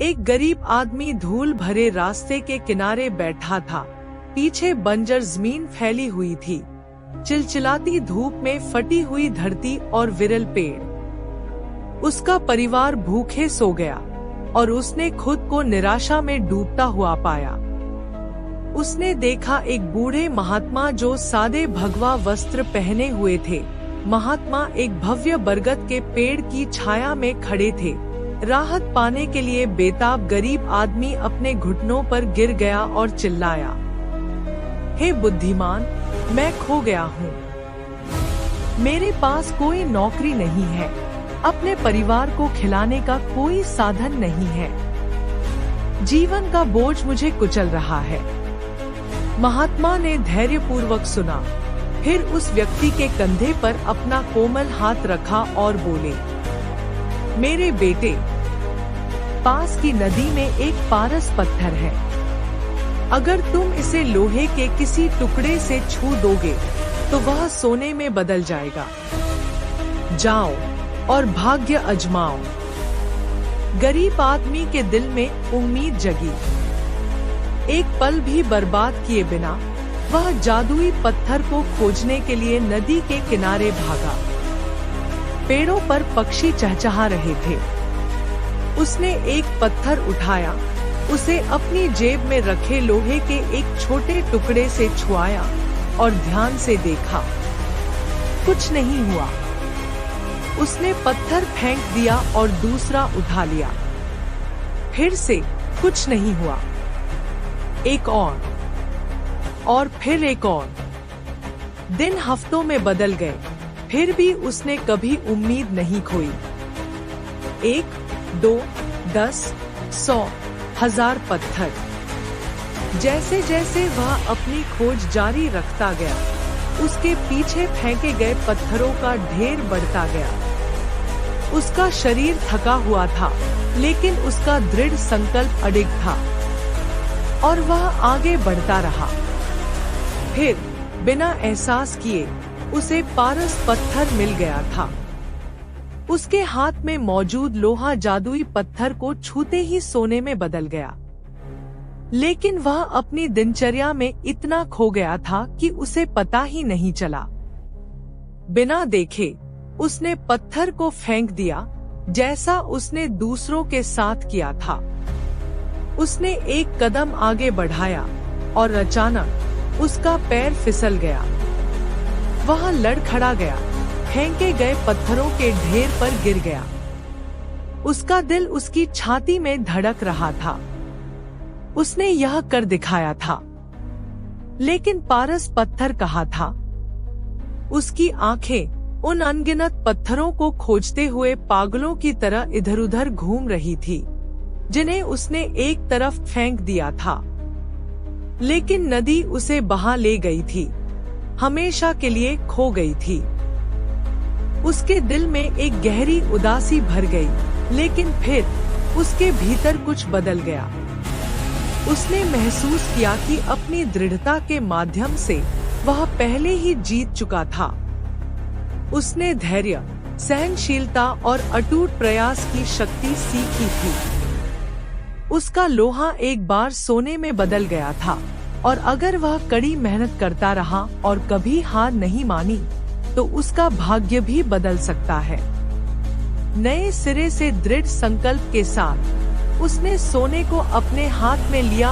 एक गरीब आदमी धूल भरे रास्ते के किनारे बैठा था। पीछे बंजर जमीन फैली हुई थी, चिलचिलाती धूप में फटी हुई धरती और विरल पेड़। उसका परिवार भूखे सो गया और उसने खुद को निराशा में डूबता हुआ पाया। उसने देखा एक बूढ़े महात्मा जो सादे भगवा वस्त्र पहने हुए थे। महात्मा एक भव्य बरगद के पेड़ की छाया में खड़े थे। राहत पाने के लिए बेताब गरीब आदमी अपने घुटनों पर गिर गया और चिल्लाया, हे बुद्धिमान, मैं खो गया हूँ। मेरे पास कोई नौकरी नहीं है, अपने परिवार को खिलाने का कोई साधन नहीं है। जीवन का बोझ मुझे कुचल रहा है। महात्मा ने धैर्यपूर्वक सुना, फिर उस व्यक्ति के कंधे पर अपना कोमल हाथ रखा और बोले, मेरे बेटे, पास की नदी में एक पारस पत्थर है। अगर तुम इसे लोहे के किसी टुकड़े से छू दोगे तो वह सोने में बदल जाएगा। जाओ और भाग्य अजमाओ। गरीब आदमी के दिल में उम्मीद जगी। एक पल भी बर्बाद किए बिना वह जादुई पत्थर को खोजने के लिए नदी के किनारे भागा। पेड़ों पर पक्षी चहचहा रहे थे। उसने एक पत्थर उठाया, उसे अपनी जेब में रखे लोहे के एक छोटे टुकड़े से छुआया और ध्यान से देखा। कुछ नहीं हुआ। उसने पत्थर फेंक दिया और दूसरा उठा लिया। फिर से कुछ नहीं हुआ। एक और फिर एक और। दिन हफ्तों में बदल गए, फिर भी उसने कभी उम्मीद नहीं खोई। 1, 2, 10, 100, 1000 पत्थर। जैसे जैसे वह अपनी खोज जारी रखता गया, उसके पीछे फेंके गए पत्थरों का ढेर बढ़ता गया। उसका शरीर थका हुआ था, लेकिन उसका दृढ़ संकल्प अडिग था और वह आगे बढ़ता रहा। फिर बिना एहसास किए उसे पारस पत्थर मिल गया था। उसके हाथ में मौजूद लोहा जादुई पत्थर को छूते ही सोने में बदल गया। लेकिन वह अपनी दिनचर्या में इतना खो गया था कि उसे पता ही नहीं चला। बिना देखे उसने पत्थर को फेंक दिया, जैसा उसने दूसरों के साथ किया था। उसने एक कदम आगे बढ़ाया और अचानक उसका पैर फिसल गया। वह लड़खड़ा गया, फेंके गए पत्थरों के ढेर पर गिर गया। उसका दिल उसकी छाती में धड़क रहा था। उसने यह कर दिखाया था, लेकिन पारस पत्थर कहाँ था? उसकी आंखें उन अनगिनत पत्थरों को खोजते हुए पागलों की तरह इधर-उधर घूम रही थी, जिन्हें उसने एक तरफ फेंक दिया था। लेकिन नदी उसे बहा ले गई थी, हमेशा के लिए खो गई थी। उसके दिल में एक गहरी उदासी भर गई, लेकिन फिर उसके भीतर कुछ बदल गया। उसने महसूस किया कि अपनी दृढ़ता के माध्यम से वह पहले ही जीत चुका था। उसने धैर्य, सहनशीलता और अटूट प्रयास की शक्ति सीखी थी। उसका लोहा एक बार सोने में बदल गया था, और अगर वह कड़ी मेहनत करता रहा और कभी हार नहीं मानी, तो उसका भाग्य भी बदल सकता है। नए सिरे से दृढ़ संकल्प के साथ उसने सोने को अपने हाथ में लिया